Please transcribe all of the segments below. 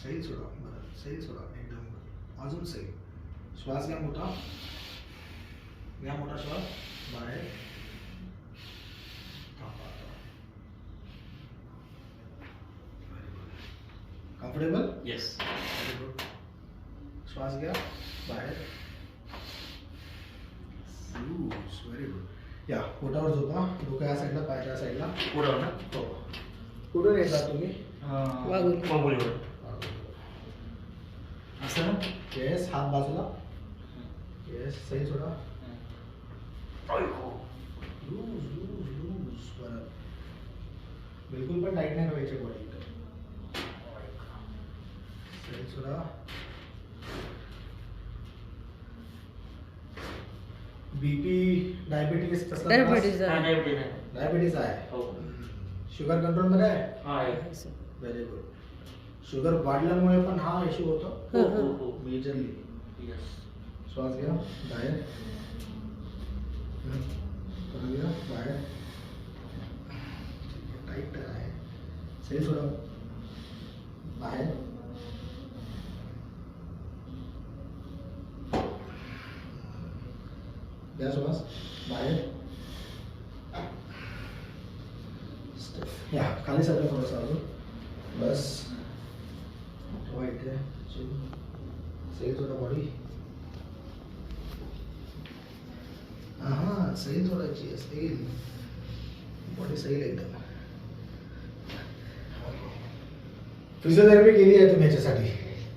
सैल सोडा. बरं, सैल सोडा. एकदम बरं. अजून सैल. श्वास घ्या मोठा. घ्या मोठा श्वास. बाहेर. थांबा. कम्फर्टेबल? येस. Very good. श्वास घ्या. बाहेर. Very good. या पोटावर झोपा. डोकं या साईडला, पाय त्या साईडला. पुढं ना. हो. कुठून येतात तुम्ही? वाघोलीवर. असं ना. येस. हात बाजूला. येस. सही सोडा. Loose loose loose. बरं. बिलकुल पण टाईट नाही व्हायची बॉडी. सही सोडा. बीपी, डायबिटीज तसला डायबिटीज हा, आहे. डायबिटीज आहे. हो. शुगर कंट्रोल मध्ये आहे. हा आहे. Very good. शुगर वाढल्यामुळे पण हा इश्यू होतो हो हो हो. मेजरली. येस. श्वास घ्या. बाहेर. परत घ्या. बाहेर. टाईट आहे. सही सोडा. बाहेर. घ्या श्वास. बाहेर. या खाली सरका थोडंसं अजून. बस. ठेवा इथे. सही सोडा बॉडी. हां, सही सोडायची आहे. सैल. बॉडी सैल एकदम. फिजिओथेरपी केली आहे तुम्ही याच्यासाठी?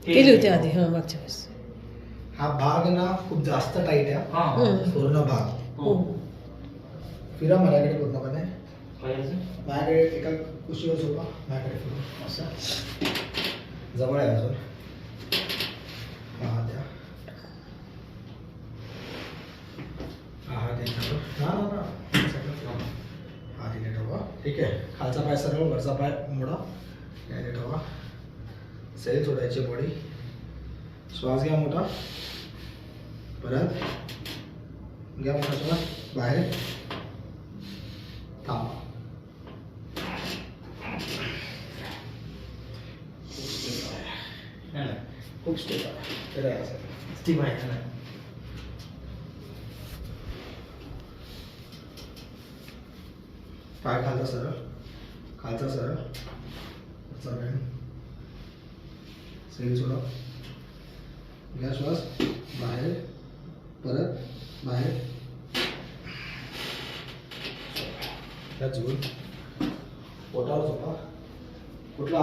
केली होती आधी, हा मागच्या वेळेस. हा भाग ना खूप जास्त टाईट आहे. हा. पूर्ण भाग. हो. फिरा माझ्याकडे पूर्णपणे. काय आहे? माझ्याकडे एका कुशीवर झोपा. माझ्याकडे फिरून असं जवळ आहे अजून. हा द्या. हा द्या. ना ना ना. हा तिथे ठेवा. ठीक आहे. खालचा पाय सरळ, वरचा पाय मोडा. याने ठेवा. सैल सोडायची बॉडी. श्वास घ्या मोठा. परत घ्या मोठा श्वास. बाहेर. थांबा. खूप स्टेप आहे. तर आहे असं. स्टीम आहे ना. पाय खालचा सरळ. खालचा सरळ. वरचा बँड. सैल सोडा. घ्या श्वास. बाहेर. परत बाहेर. त्या झोन पोटावर झोपा. कुठला